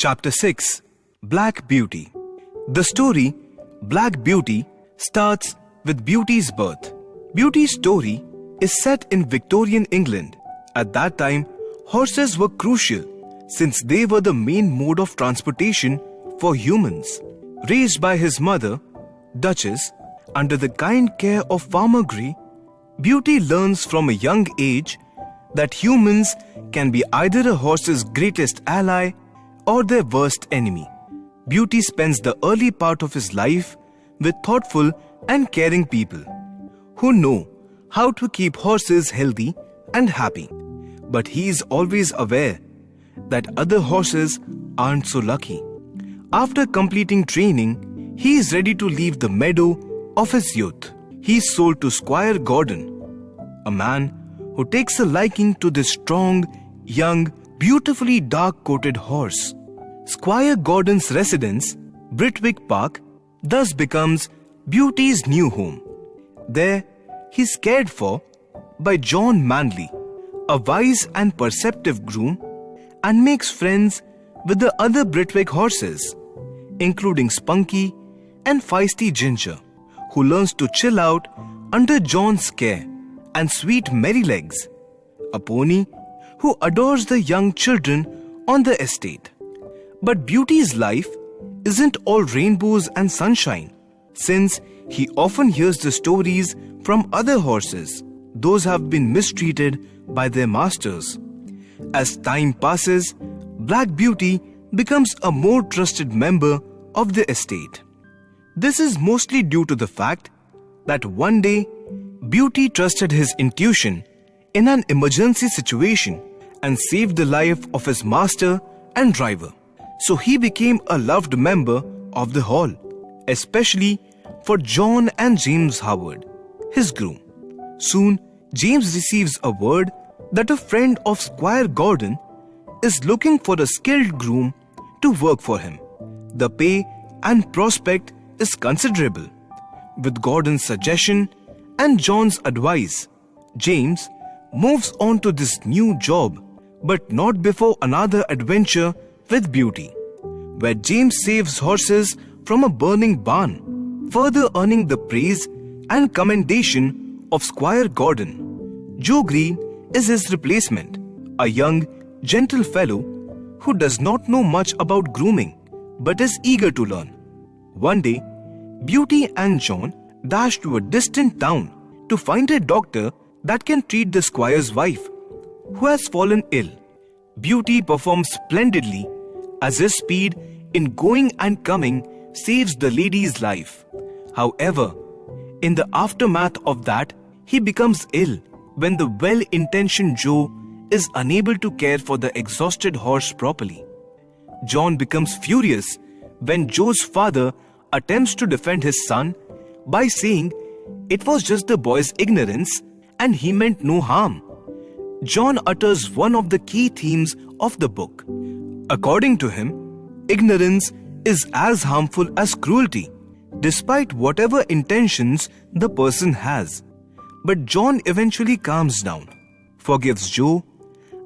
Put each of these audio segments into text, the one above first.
Chapter 6 Black Beauty. The story Black Beauty starts with Beauty's birth. Beauty's story is set in Victorian England. At that time, horses were crucial since they were the main mode of transportation for humans. Raised by his mother, Duchess, under the kind care of Farmer Grey, Beauty learns from a young age that humans can be either a horse's greatest ally or their worst enemy. Beauty spends the early part of his life with thoughtful and caring people who know how to keep horses healthy and happy. But he is always aware that other horses aren't so lucky. After completing training, he is ready to leave the meadow of his youth. He is sold to Squire Gordon, a man who takes a liking to this strong, young, beautifully dark-coated horse. Squire Gordon's residence, Birtwick Park, thus becomes Beauty's new home. There, he is cared for by John Manley, a wise and perceptive groom, and makes friends with the other Birtwick horses, including Spunky and Feisty Ginger, who learns to chill out under John's care, and Sweet Merrylegs, a pony who adores the young children on the estate. But Beauty's life isn't all rainbows and sunshine, since he often hears the stories from other horses. Those have been mistreated by their masters. As time passes, Black Beauty becomes a more trusted member of the estate. This is mostly due to the fact that one day, Beauty trusted his intuition in an emergency situation and saved the life of his master and driver. So he became a loved member of the hall, especially for John and James Howard, his groom. Soon, James receives a word that a friend of Squire Gordon is looking for a skilled groom to work for him. The pay and prospect is considerable. With Gordon's suggestion and John's advice, James moves on to this new job, but not before another adventure with Beauty, where James saves horses from a burning barn, further earning the praise and commendation of Squire Gordon. Joe Green is his replacement, a young, gentle fellow who does not know much about grooming but is eager to learn. One day, Beauty and John dash to a distant town to find a doctor that can treat the squire's wife, who has fallen ill. Beauty performs splendidly as his speed in going and coming saves the lady's life. However, in the aftermath of that, he becomes ill when the well-intentioned Joe is unable to care for the exhausted horse properly. John becomes furious when Joe's father attempts to defend his son by saying it was just the boy's ignorance and he meant no harm. John utters one of the key themes of the book. According to him, ignorance is as harmful as cruelty, despite whatever intentions the person has. But John eventually calms down, forgives Joe,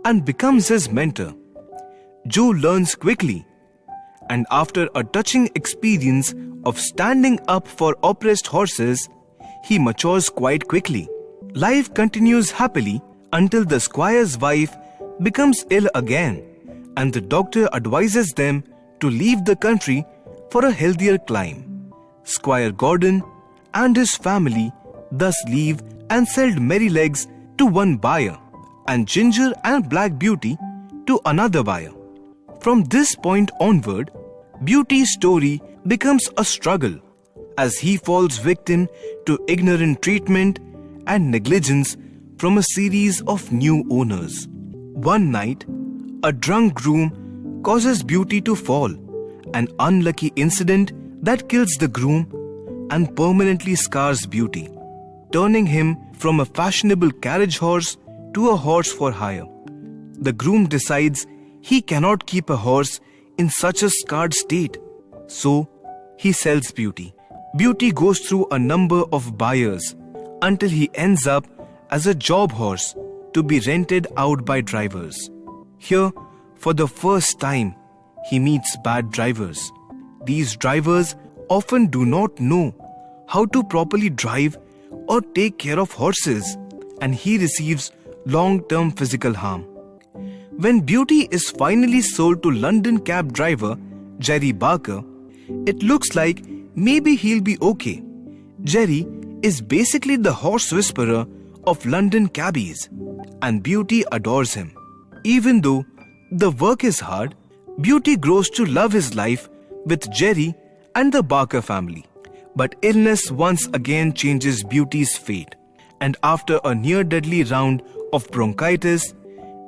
and becomes his mentor. Joe learns quickly, and after a touching experience of standing up for oppressed horses, he matures quite quickly. Life continues happily until the squire's wife becomes ill again, and the doctor advises them to leave the country for a healthier clime. Squire Gordon and his family thus leave and sell Merrylegs to one buyer, and Ginger and Black Beauty to another buyer. From this point onward, Beauty's story becomes a struggle as he falls victim to ignorant treatment and negligence from a series of new owners. One night, a drunk groom causes Beauty to fall, an unlucky incident that kills the groom and permanently scars Beauty, turning him from a fashionable carriage horse to a horse for hire. The groom decides he cannot keep a horse in such a scarred state, so he sells Beauty. Beauty goes through a number of buyers until he ends up as a job horse to be rented out by drivers. Here, for the first time, he meets bad drivers. These drivers often do not know how to properly drive or take care of horses, and he receives long-term physical harm. When Beauty is finally sold to London cab driver Jerry Barker, it looks like maybe he'll be okay. Jerry is basically the horse whisperer of London cabbies, and Beauty adores him. Even though the work is hard, Beauty grows to love his life with Jerry and the Barker family. But illness once again changes Beauty's fate, and after a near-deadly round of bronchitis,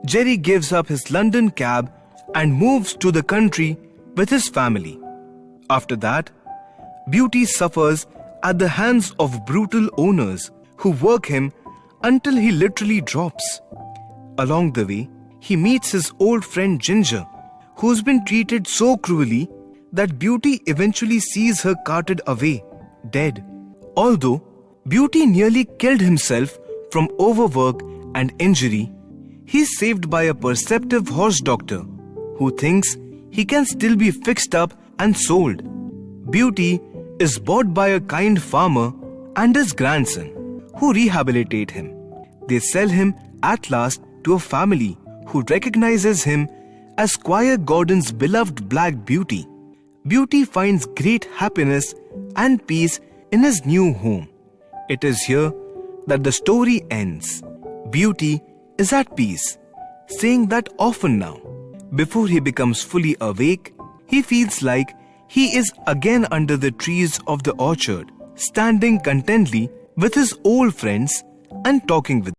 Jerry gives up his London cab and moves to the country with his family. After that, Beauty suffers at the hands of brutal owners who work him until he literally drops. Along the way, he meets his old friend Ginger, who's been treated so cruelly that Beauty eventually sees her carted away, dead. Although Beauty nearly killed himself from overwork and injury, he's saved by a perceptive horse doctor who thinks he can still be fixed up and sold. Beauty is bought by a kind farmer and his grandson, who rehabilitate him. They sell him at last to a family who recognizes him as Squire Gordon's beloved Black Beauty. Beauty finds great happiness and peace in his new home. It is here that the story ends. Beauty is at peace, saying that often now. Before he becomes fully awake, he feels like he is again under the trees of the orchard, standing contentedly with his old friends and talking with them.